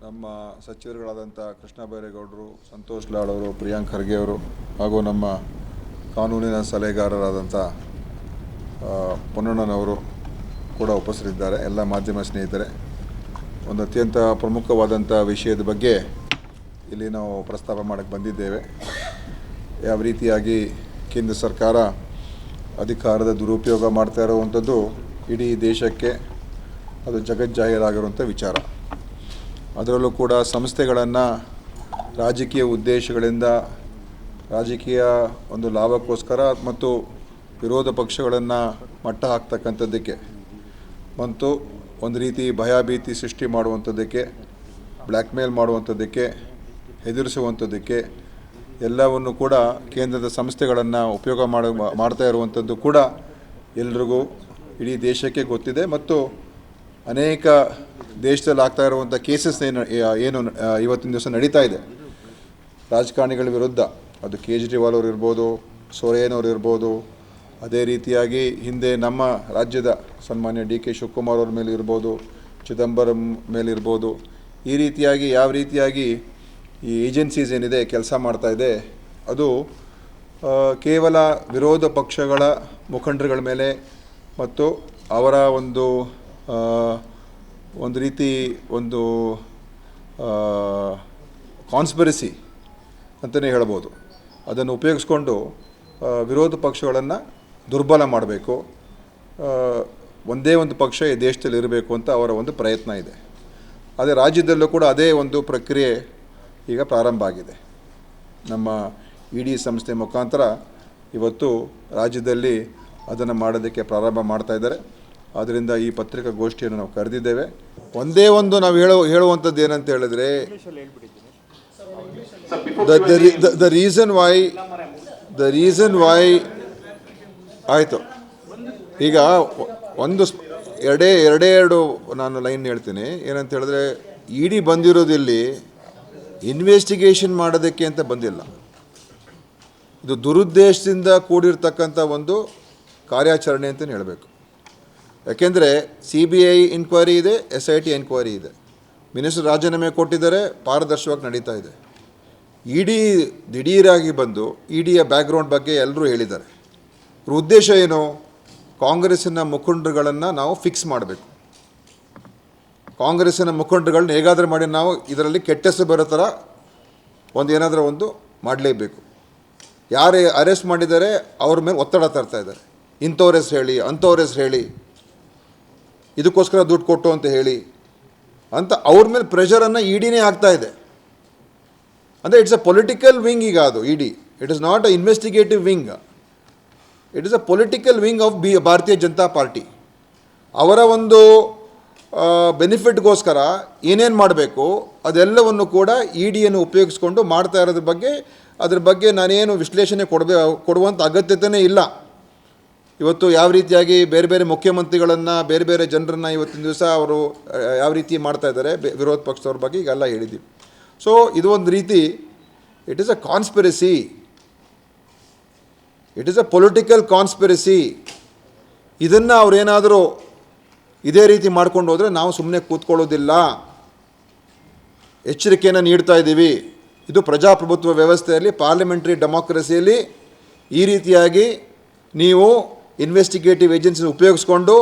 ನಮ್ಮ ಸಚಿವರುಗಳಾದಂಥ ಕೃಷ್ಣ ಬೈರೇಗೌಡರು, ಸಂತೋಷ್ ಲಾಡ್ ಅವರು, ಪ್ರಿಯಾಂಕ್ ಖರ್ಗೆ ಅವರು ಹಾಗೂ ನಮ್ಮ ಕಾನೂನಿನ ಸಲಹೆಗಾರರಾದಂಥ ಪೊನ್ನಣ್ಣನವರು ಕೂಡ ಉಪಸ್ಥಿತರಿದ್ದಾರೆ. ಎಲ್ಲ ಮಾಧ್ಯಮ ಸ್ನೇಹಿತರೆ, ಒಂದು ಅತ್ಯಂತ ಪ್ರಮುಖವಾದಂಥ ವಿಷಯದ ಬಗ್ಗೆ ಇಲ್ಲಿ ನಾವು ಪ್ರಸ್ತಾಪ ಮಾಡೋಕ್ಕೆ ಬಂದಿದ್ದೇವೆ. ಯಾವ ರೀತಿಯಾಗಿ ಕೇಂದ್ರ ಸರ್ಕಾರ ಅಧಿಕಾರದ ದುರುಪಯೋಗ ಮಾಡ್ತಾ ಇರುವಂಥದ್ದು ಇಡೀ ದೇಶಕ್ಕೆ ಅದು ಜಗಜ್ಜಾಹೀರಾಗಿರುವಂಥ ವಿಚಾರ. ಅದರಲ್ಲೂ ಕೂಡ ಸಂಸ್ಥೆಗಳನ್ನು ರಾಜಕೀಯ ಉದ್ದೇಶಗಳಿಂದ, ರಾಜಕೀಯ ಒಂದು ಲಾಭಕ್ಕೋಸ್ಕರ ಮತ್ತು ವಿರೋಧ ಪಕ್ಷಗಳನ್ನು ಮಟ್ಟ ಹಾಕ್ತಕ್ಕಂಥದ್ದಕ್ಕೆ ಮತ್ತು ಒಂದು ರೀತಿ ಭಯಭೀತಿ ಸೃಷ್ಟಿ ಮಾಡುವಂಥದ್ದಕ್ಕೆ, ಬ್ಲ್ಯಾಕ್ ಮೇಲ್ ಮಾಡುವಂಥದ್ದಕ್ಕೆ, ಹೆದರಿಸುವಂಥದ್ದಕ್ಕೆ ಎಲ್ಲವನ್ನು ಕೂಡ ಕೇಂದ್ರದ ಸಂಸ್ಥೆಗಳನ್ನು ಉಪಯೋಗ ಮಾಡ್ತಾ ಇರುವಂಥದ್ದು ಕೂಡ ಎಲ್ರಿಗೂ ಇಡೀ ದೇಶಕ್ಕೆ ಗೊತ್ತಿದೆ. ಮತ್ತು ಅನೇಕ ದೇಶದಲ್ಲಿ ಆಗ್ತಾ ಇರುವಂಥ ಕೇಸಸ್ ಏನು ಇವತ್ತಿನ ದಿವಸ ನಡೀತಾ ಇದೆ ರಾಜಕಾರಣಿಗಳ ವಿರುದ್ಧ, ಅದು ಕೇಜ್ರಿವಾಲ್ ಅವರು ಇರ್ಬೋದು, ಸೊರೇನ್ ಅವರು ಇರ್ಬೋದು, ಅದೇ ರೀತಿಯಾಗಿ ಹಿಂದೆ ನಮ್ಮ ರಾಜ್ಯದ ಸನ್ಮಾನ್ಯ ಡಿ ಕೆ ಶಿವಕುಮಾರ್ ಅವ್ರ ಮೇಲೆ ಇರ್ಬೋದು, ಚಿದಂಬರಂ ಮೇಲಿರ್ಬೋದು, ಈ ರೀತಿಯಾಗಿ ಯಾವ ರೀತಿಯಾಗಿ ಈ ಏಜೆನ್ಸೀಸ್ ಏನಿದೆ ಕೆಲಸ ಮಾಡ್ತಾ ಇದೆ ಅದು ಕೇವಲ ವಿರೋಧ ಪಕ್ಷಗಳ ಮುಖಂಡರುಗಳ ಮೇಲೆ ಮತ್ತು ಅವರ ಒಂದು ರೀತಿ ಒಂದು ಕಾನ್ಸ್ಪಿರಸಿ ಅಂತಲೇ ಹೇಳ್ಬೋದು. ಅದನ್ನು ಉಪಯೋಗಿಸ್ಕೊಂಡು ವಿರೋಧ ಪಕ್ಷಗಳನ್ನು ದುರ್ಬಲ ಮಾಡಬೇಕು, ಒಂದೇ ಒಂದು ಪಕ್ಷ ಈ ದೇಶದಲ್ಲಿ ಇರಬೇಕು ಅಂತ ಅವರ ಒಂದು ಪ್ರಯತ್ನ ಇದೆ. ಅದೇ ರಾಜ್ಯದಲ್ಲೂ ಕೂಡ ಅದೇ ಒಂದು ಪ್ರಕ್ರಿಯೆ ಈಗ ಪ್ರಾರಂಭ ಆಗಿದೆ. ನಮ್ಮ ಇಡಿ ಸಂಸ್ಥೆ ಮುಖಾಂತರ ಇವತ್ತು ರಾಜ್ಯದಲ್ಲಿ ಅದನ್ನು ಮಾಡೋದಕ್ಕೆ ಪ್ರಾರಂಭ ಮಾಡ್ತಾ ಇದ್ದಾರೆ. ಆದ್ದರಿಂದ ಈ ಪತ್ರಿಕಾಗೋಷ್ಠಿಯನ್ನು ನಾವು ಕರೆದಿದ್ದೇವೆ. ಒಂದೇ ಒಂದು ನಾವು ಹೇಳುವಂಥದ್ದು ಏನಂತ ಹೇಳಿದ್ರೆ, ದ ರೀಸನ್ ವೈ ಆಯಿತು. ಈಗ ಎರಡು ನಾನು ಲೈನ್ ಹೇಳ್ತೀನಿ. ಏನಂತ ಹೇಳಿದ್ರೆ, ಇಡಿ ಬಂದಿರೋದಿಲ್ಲಿ ಇನ್ವೆಸ್ಟಿಗೇಷನ್ ಮಾಡೋದಕ್ಕೆ ಅಂತ ಬಂದಿಲ್ಲ. ಇದು ದುರುದ್ದೇಶದಿಂದ ಕೂಡಿರ್ತಕ್ಕಂಥ ಒಂದು ಕಾರ್ಯಾಚರಣೆ ಅಂತಲೇ ಹೇಳಬೇಕು. ಯಾಕೆಂದರೆ CBI ಇನ್ಕ್ವೈರಿ ಇದೆ, SIT ಎನ್ಕ್ವೈರಿ ಇದೆ, ಮಿನಿಸ್ಟರ್ ರಾಜೀನಾಮೆ ಕೊಟ್ಟಿದ್ದಾರೆ, ಪಾರದರ್ಶಕವಾಗಿ ನಡೀತಾ ಇದೆ. ಇಡಿ ದಿಢೀರಾಗಿ ಬಂದು ಇಡಿಯ ಬ್ಯಾಕ್ಗ್ರೌಂಡ್ ಬಗ್ಗೆ ಎಲ್ಲರೂ ಹೇಳಿದ್ದಾರೆ. ಇವ್ರ ಉದ್ದೇಶ ಏನು? ಕಾಂಗ್ರೆಸ್ಸಿನ ಮುಖಂಡರುಗಳನ್ನು ನಾವು ಫಿಕ್ಸ್ ಮಾಡಬೇಕು, ಕಾಂಗ್ರೆಸ್ಸಿನ ಮುಖಂಡರುಗಳನ್ನ ಹೇಗಾದರೂ ಮಾಡಿ ನಾವು ಇದರಲ್ಲಿ ಕೆಟ್ಟ ಹೆಸರು ಬರೋ ಥರ ಏನಾದರೂ ಒಂದು ಮಾಡಲೇಬೇಕು. ಯಾರೇ ಅರೆಸ್ಟ್ ಮಾಡಿದ್ದಾರೆ ಅವ್ರ ಮೇಲೆ ಒತ್ತಡ ತರ್ತಾ ಇದ್ದಾರೆ. ಇಂಥವ್ರ ಹೆಸರು ಹೇಳಿ, ಅಂಥವ್ರ ಹೆಸರು ಹೇಳಿ, ಇದಕ್ಕೋಸ್ಕರ ದುಡ್ಡು ಕೊಟ್ಟು ಅಂತ ಹೇಳಿ ಅಂತ ಅವ್ರ ಮೇಲೆ ಪ್ರೆಷರನ್ನು ಇಡಿನೇ ಆಗ್ತಾ ಇದೆ. ಅಂದರೆ ಇಟ್ಸ್ ಅ ಪೊಲಿಟಿಕಲ್ ವಿಂಗ್. ಈಗ ಅದು ED, it is not a investigative wing, it is a political wing of Bharatiya Janata party. ಅವರ ಒಂದು ಬೆನಿಫಿಟ್ಗೋಸ್ಕರ ಏನೇನು ಮಾಡಬೇಕು ಅದೆಲ್ಲವನ್ನು ಕೂಡ ಇಡಿಯನ್ನು ಉಪಯೋಗಿಸ್ಕೊಂಡು ಮಾಡ್ತಾ ಇರೋದ್ರ ಬಗ್ಗೆ ನಾನೇನು ವಿಶ್ಲೇಷಣೆ ಕೊಡುವಂಥ ಅಗತ್ಯತೆಯೇ ಇಲ್ಲ. ಇವತ್ತು ಯಾವ ರೀತಿಯಾಗಿ ಬೇರೆ ಬೇರೆ ಮುಖ್ಯಮಂತ್ರಿಗಳನ್ನು, ಬೇರೆ ಬೇರೆ ಜನರನ್ನು ಇವತ್ತಿನ ದಿವಸ ಅವರು ಯಾವ ರೀತಿ ಮಾಡ್ತಾ ಇದ್ದಾರೆ ವಿರೋಧ ಪಕ್ಷದವ್ರ ಬಗ್ಗೆ ಈಗೆಲ್ಲ ಹೇಳಿದ್ದೀವಿ. ಸೊ ಇದು ಒಂದು ರೀತಿ it is a conspiracy, it is a political conspiracy. ಇದನ್ನು ಅವರೇನಾದರೂ ಇದೇ ರೀತಿ ಮಾಡ್ಕೊಂಡು ಹೋದರೆ ನಾವು ಸುಮ್ಮನೆ ಕೂತ್ಕೊಳ್ಳೋದಿಲ್ಲ, ಎಚ್ಚರಿಕೆಯನ್ನು ನೀಡ್ತಾ ಇದ್ದೀವಿ. ಇದು ಪ್ರಜಾಪ್ರಭುತ್ವ ವ್ಯವಸ್ಥೆಯಲ್ಲಿ, ಪಾರ್ಲಿಮೆಂಟ್ರಿ ಡೆಮಾಕ್ರಸಿಯಲ್ಲಿ ಈ ರೀತಿಯಾಗಿ ನೀವು ಇನ್ವೆಸ್ಟಿಗೇಟಿವ್ ಏಜೆನ್ಸಿ ಉಪಯೋಗಿಸ್ಕೊಂಡು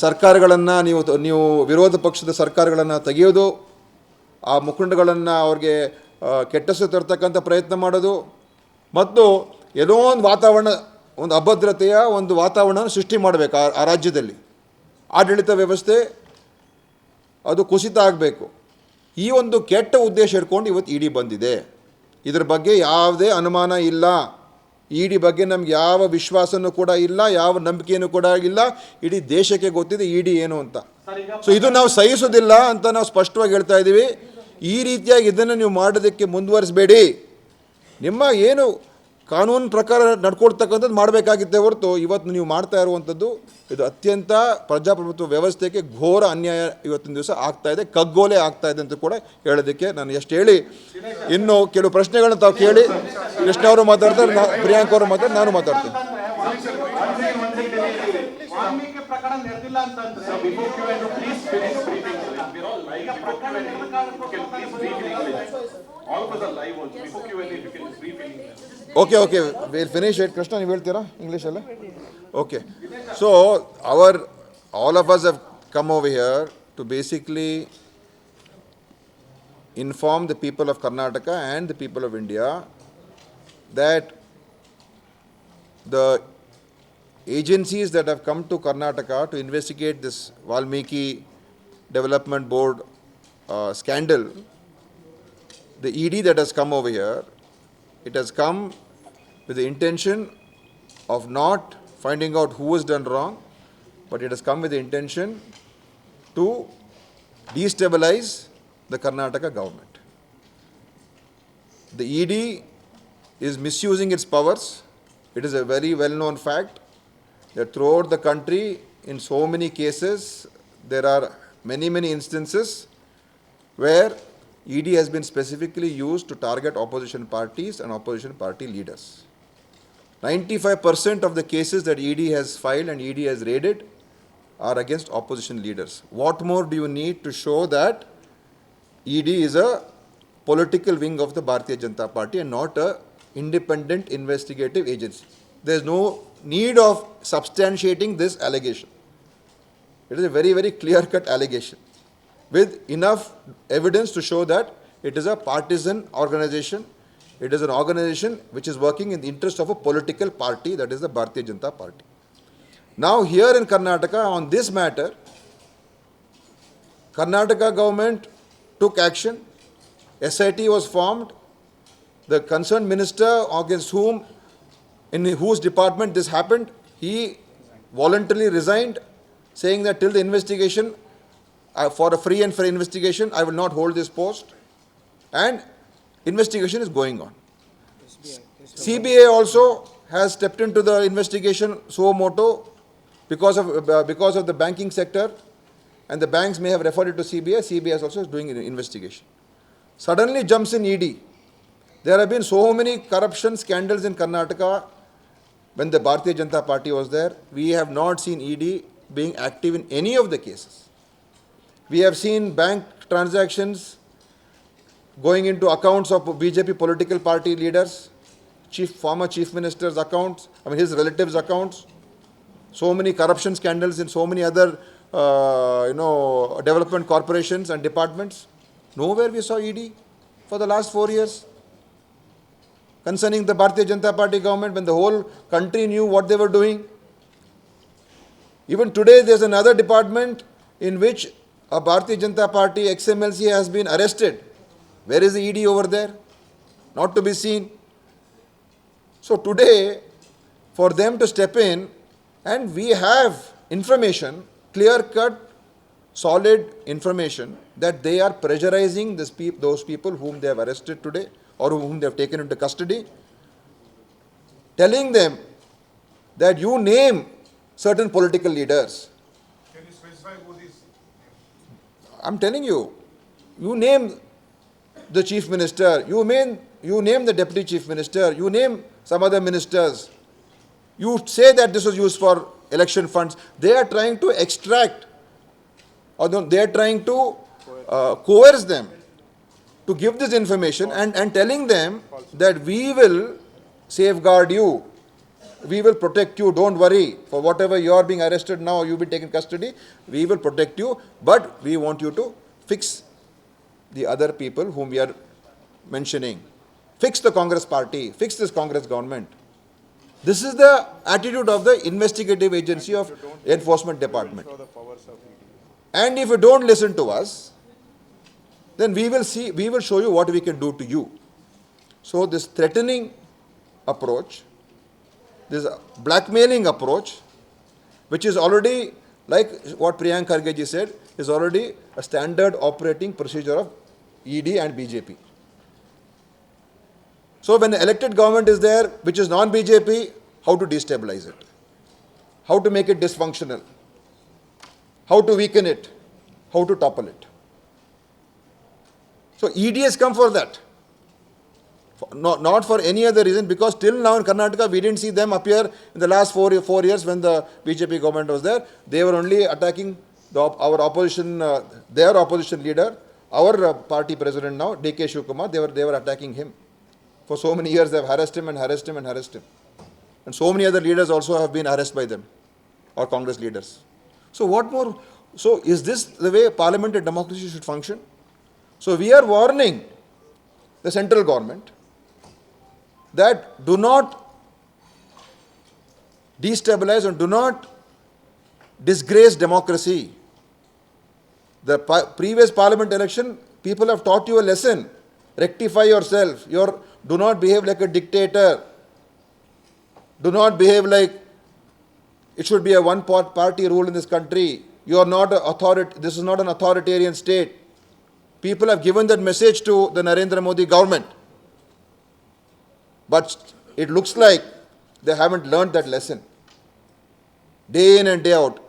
ಸರ್ಕಾರಗಳನ್ನು ನೀವು ವಿರೋಧ ಪಕ್ಷದ ಸರ್ಕಾರಗಳನ್ನು ತೆಗೆಯೋದು, ಆ ಮುಖಂಡಗಳನ್ನು ಅವ್ರಿಗೆ ಕೆಟ್ಟಸು ತರ್ತಕ್ಕಂಥ ಪ್ರಯತ್ನ ಮಾಡೋದು ಮತ್ತು ಏನೋ ಒಂದು ವಾತಾವರಣ, ಒಂದು ಅಭದ್ರತೆಯ ಒಂದು ವಾತಾವರಣ ಸೃಷ್ಟಿ ಮಾಡಬೇಕು ಆ ರಾಜ್ಯದಲ್ಲಿ. ಆಡಳಿತ ವ್ಯವಸ್ಥೆ ಅದು ಕುಸಿತ ಆಗಬೇಕು. ಈ ಒಂದು ಕೆಟ್ಟ ಉದ್ದೇಶ ಇಟ್ಕೊಂಡು ಇವತ್ತು ಇಡಿ ಬಂದಿದೆ. ಇದ್ರ ಬಗ್ಗೆ ಯಾವುದೇ ಅನುಮಾನ ಇಲ್ಲ. ಇಡಿ ಬಗ್ಗೆ ನಮ್ಗೆ ಯಾವ ವಿಶ್ವಾಸನೂ ಕೂಡ ಇಲ್ಲ, ಯಾವ ನಂಬಿಕೆಯೂ ಕೂಡ ಇಲ್ಲ. ಇಡೀ ದೇಶಕ್ಕೆ ಗೊತ್ತಿದೆ ಇಡಿ ಏನು ಅಂತ. ಸೊ ಇದು ನಾವು ಸಹಿಸೋದಿಲ್ಲ ಅಂತ ನಾವು ಸ್ಪಷ್ಟವಾಗಿ ಹೇಳ್ತಾ ಇದ್ದೀವಿ. ಈ ರೀತಿಯಾಗಿ ಇದನ್ನು ನೀವು ಮಾಡೋದಕ್ಕೆ ಮುಂದುವರಿಸಬೇಡಿ. ನಿಮ್ಮ ಏನು ಕಾನೂನು ಪ್ರಕಾರ ನಡ್ಕೊಳ್ತಕ್ಕಂಥದ್ದು ಮಾಡಬೇಕಾಗಿತ್ತೆ ಹೊರತು ಇವತ್ತು ನೀವು ಮಾಡ್ತಾ ಇರುವಂಥದ್ದು ಇದು ಅತ್ಯಂತ ಪ್ರಜಾಪ್ರಭುತ್ವ ವ್ಯವಸ್ಥೆಗೆ ಘೋರ ಅನ್ಯಾಯ ಇವತ್ತಿನ ದಿವಸ ಆಗ್ತಾ ಇದೆ, ಕಗ್ಗೋಲೆ ಆಗ್ತಾ ಇದೆ ಅಂತ ಕೂಡ ಹೇಳೋದಕ್ಕೆ ನಾನು ಎಷ್ಟು ಹೇಳಿ, ಇನ್ನು ಕೆಲವು ಪ್ರಶ್ನೆಗಳನ್ನ ತಾವು ಕೇಳಿ. ಕೃಷ್ಣ ಅವರು ಮಾತಾಡ್ತಾರೆ, ಪ್ರಿಯಾಂಕ್ ಅವರು ಮಾತಾಡ್ತಾರೆ, ನಾನು ಮಾತಾಡ್ತೀನಿ. ವಾಲ್ಮೀಕಿ ಪ್ರಕರಣ ನಡೆದಿಲ್ಲ ಅಂತಂದ್ರೆ before you and please finish briefing. ಈಗ before Q&A, if you can please brief in English. All of us are live also. Before Q&A, if you can brief in English. Okay, we'll finish it. Krishna, you will tell English, alla? Okay. So, all of us have come over here to basically inform the people of Karnataka and the people of India that the agencies that have come to Karnataka to investigate this Valmiki Development Board scandal, the ED that has come over here, it has come with the intention of not finding out who has done wrong, but it has come with the intention to destabilize the Karnataka government. The ED is misusing its powers. It is a very well-known fact that throughout the country, in so many cases, there are many instances where ED has been specifically used to target opposition parties and opposition party leaders. 95% of the cases that ED has filed and ED has raided are against opposition leaders. What more do you need to show that ED is a political wing of the Bharatiya Janata Party and not an independent investigative agency? There is no need of substantiating this allegation. It is a very clear-cut allegation with enough evidence to show that it is a partisan organization. It is an organization which is working in the interest of a political party, that is the Bharatiya Janata Party. Now here in Karnataka, on this matter, Karnataka government took action. SIT was formed. The concerned minister against whom, in whose department this happened, he voluntarily resigned, saying that till the investigation, for a free and fair investigation, I will not hold this post. And investigation is going on. CBI also has stepped into the investigation suo moto because of the banking sector, and the banks may have referred it to CBI. CBI is also doing an investigation. Suddenly jumps in ED. There have been so many corruption scandals in Karnataka when the Bharatiya Janata Party was there. We have not seen ED being active in any of the cases. We have seen bank transactions going into accounts of BJP political party leaders, former chief minister's accounts, his relatives' accounts. So many corruption scandals in so many other, development corporations and departments. Nowhere we saw ED for the last 4 years. Concerning the Bharatiya Janata Party government, when the whole country knew what they were doing. Even today, there's another department in which a Bharatiya Janata Party ex-MLC has been arrested. Where is the ED over there? Not to be seen. So today, for them to step in, and we have information, clear-cut, solid information, that they are pressurizing those people whom they have arrested today or whom they have taken into custody, telling them that you name certain political leaders. Can you specify who these? I'm telling you, you name the chief minister, you name the deputy chief minister, you name some other ministers. You say that this was used for election funds. They are trying to extract, or they are trying to coerce them to give this information and telling them that we will safeguard you, we will protect you, don't worry, for whatever you are being arrested now, you'll be taken custody, we will protect you, but we want you to fix the other people whom we are mentioning. Fix the Congress party, fix this Congress government. This is the attitude of the investigative agency of enforcement department. And if you don't listen to us, then we will show you what we can do to you. So this threatening approach, this blackmailing approach, which is already, like what Priyank Kharge said, is already a standard operating procedure of ED and BJP. So when the elected government is there, which is non-BJP, how to destabilize it? How to make it dysfunctional? How to weaken it? How to topple it? So ED has come for that. Not for any other reason, because till now in Karnataka we didn't see them appear in the last 4 years when the BJP government was there. They were only attacking our opposition, their opposition leader, our party president now, DK Shivakumar, they were attacking him. For so many years, they have harassed him and harassed him and harassed him. And so many other leaders also have been harassed by them, or Congress leaders. So what more? So is this the way parliamentary democracy should function? So we are warning the central government that do not destabilize and do not disgrace democracy. The previous parliament election, people have taught you a lesson. Rectify yourself. Do not behave like a dictator. Do not behave like it should be a one-party rule in this country. You are not this is not an authoritarian state. People have given that message to the Narendra Modi government. But it looks like they haven't learned that lesson. Day in and day out,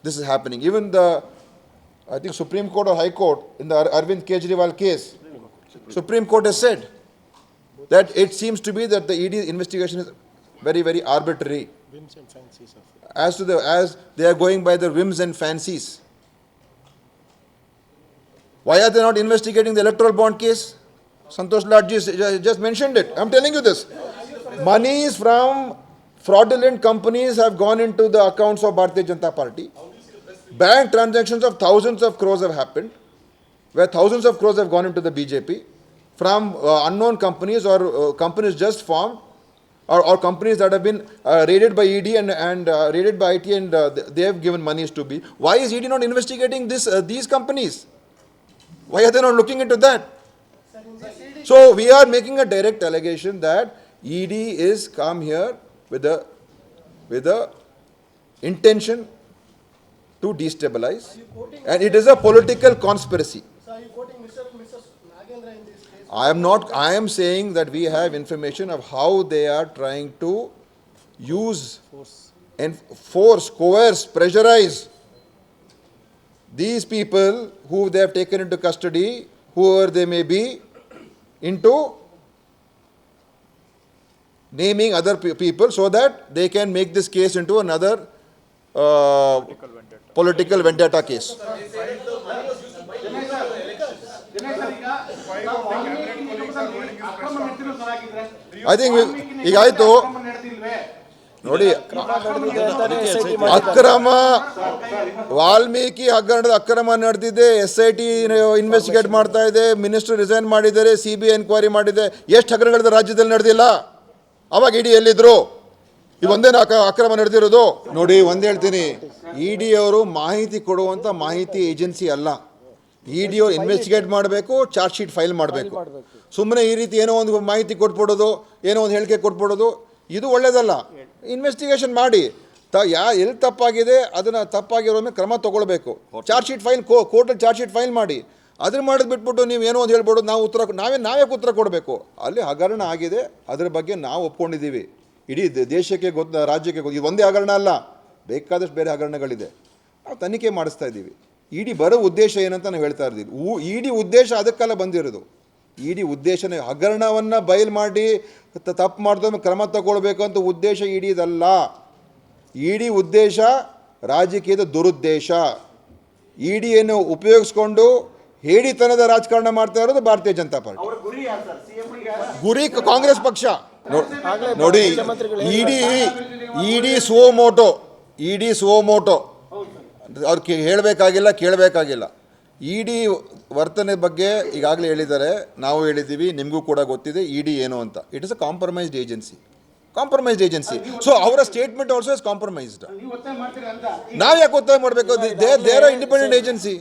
this is happening. Even I think Supreme Court or High Court, in the Arvind Kejriwal case, Supreme Court has said that it seems to be that the ED investigation is very, very arbitrary. Whims and fancies of As they are going by the whims and fancies. Why are they not investigating the electoral bond case? Santosh Ladji just mentioned it. I'm telling you this. Monies from fraudulent companies have gone into the accounts of Bharatiya Janata Party. Bank transactions of thousands of crores have happened, where thousands of crores have gone into the BJP from unknown companies or companies just formed, or companies that have been raided by ED and raided by IT, and they have given monies to be. Why is ED not investigating these companies? Why are they not looking into that? So we are making a direct allegation that ED is come here with the intention to destabilize, and it is a political conspiracy. So are you quoting Mr. and Mrs. Nagendra in this case? I am saying that we have information of how they are trying to use and force, coerce, pressurize these people who they have taken into custody, whoever they may be, into naming other people so that they can make this case into another political vendetta case. I think ಈಗ ಆಯ್ತು ನೋಡಿ, ಅಕ್ರಮ ವಾಲ್ಮೀಕಿ ಹಗರಣದ ಅಕ್ರಮ ನಡೆದಿದೆ, SIT investigate ಮಾಡ್ತಾ ಇದೆ, minister resign ಮಾಡಿದ್ದಾರೆ, CBI ಎನ್ಕ್ವೈರಿ ಮಾಡಿದೆ. ಎಷ್ಟು ಹಗರಣಗಳ ರಾಜ್ಯದಲ್ಲಿ ನಡೆದಿಲ್ಲ? ಅವಾಗ ಇಡಿ ಎಲ್ಲಿದ್ರು? ಈಗ ಒಂದೇನ ಅಕ್ರಮ ನಡೆದಿರೋದು? ನೋಡಿ, ಒಂದು ಹೇಳ್ತೀನಿ, ED ಅವರು ಮಾಹಿತಿ ಕೊಡುವಂಥ ಮಾಹಿತಿ ಏಜೆನ್ಸಿ ಅಲ್ಲ. ED ಅವರು ಇನ್ವೆಸ್ಟಿಗೇಟ್ ಮಾಡಬೇಕು, ಚಾರ್ಜ್ ಶೀಟ್ ಫೈಲ್ ಮಾಡಬೇಕು. ಸುಮ್ಮನೆ ಈ ರೀತಿ ಏನೋ ಒಂದು ಮಾಹಿತಿ ಕೊಟ್ಬಿಡೋದು, ಏನೋ ಒಂದು ಹೇಳಿಕೆ ಕೊಟ್ಬಿಡೋದು, ಇದು ಒಳ್ಳೆಯದಲ್ಲ. ಇನ್ವೆಸ್ಟಿಗೇಷನ್ ಮಾಡಿ ಎಲ್ಲಿ ತಪ್ಪಾಗಿದೆ ಅದನ್ನು ತಪ್ಪಾಗಿರೋ ಮೇಲೆ ಕ್ರಮ ತೊಗೊಳ್ಬೇಕು. ಚಾರ್ಜ್ ಶೀಟ್ ಫೈಲ್ ಕೋರ್ಟಲ್ಲಿ ಚಾರ್ಜ್ ಶೀಟ್ ಫೈಲ್ ಮಾಡಿ. ಅದನ್ನು ಮಾಡೋದು ಬಿಟ್ಬಿಟ್ಟು ನೀವು ಏನೋ ಒಂದು ಹೇಳ್ಬೋದು, ನಾವು ನಾವೇ ಉತ್ತರ ಕೊಡಬೇಕು. ಅಲ್ಲಿ ಹಗರಣ ಆಗಿದೆ, ಅದರ ಬಗ್ಗೆ ನಾವು ಒಪ್ಕೊಂಡಿದ್ದೀವಿ. ಇಡೀ ದೇಶಕ್ಕೆ ರಾಜ್ಯಕ್ಕೆ ಇದು ಒಂದೇ ಹಗರಣ ಅಲ್ಲ, ಬೇಕಾದಷ್ಟು ಬೇರೆ ಹಗರಣಗಳಿದೆ. ನಾವು ತನಿಖೆ ಮಾಡಿಸ್ತಾ ಇದ್ದೀವಿ. ED ಬರೋ ಉದ್ದೇಶ ಏನಂತ ನಾವು ಹೇಳ್ತಾ ಇದ್ದೀವಿ. ED ಉದ್ದೇಶ ಅದಕ್ಕೆಲ್ಲ ಬಂದಿರೋದು. ED ಉದ್ದೇಶನೇ ಹಗರಣವನ್ನು ಬಯಲು ಮಾಡಿ ತಪ್ಪು ಮಾಡಿದ್ರೆ ಕ್ರಮ ತಗೊಳ್ಬೇಕು ಅಂತ ಉದ್ದೇಶ EDದಲ್ಲ. ED ಉದ್ದೇಶ ರಾಜಕೀಯದ ದುರುದ್ದೇಶ. EDಯನ್ನು ಉಪಯೋಗಿಸ್ಕೊಂಡು ಹೇಡಿತನದ ರಾಜಕಾರಣ ಮಾಡ್ತಾ ಇರೋದು ಭಾರತೀಯ ಜನತಾ ಪಾರ್ಟಿ. ಗುರಿ ಕಾಂಗ್ರೆಸ್ ಪಕ್ಷ. ನೋಡಿ, ED ಸುವೋಮೋಟೋ ಅವ್ರು ಹೇಳಬೇಕಾಗಿಲ್ಲ, ಕೇಳಬೇಕಾಗಿಲ್ಲ. ED ವರ್ತನೆ ಬಗ್ಗೆ ಈಗಾಗಲೇ ಹೇಳಿದ್ದಾರೆ, ನಾವು ಹೇಳಿದ್ದೀವಿ, ನಿಮಗೂ ಕೂಡ ಗೊತ್ತಿದೆ ED ಏನು ಅಂತ. It is a compromised agency. So ಅವರ ಸ್ಟೇಟ್ಮೆಂಟ್ ಆಲ್ಸೋ ಇಸ್ ಕಾಂಪ್ರಮೈಸ್ಡ್. ನಾವು ಯಾಕೆ ಒತ್ತಾಯ ಮಾಡಬೇಕು? They are independent agency.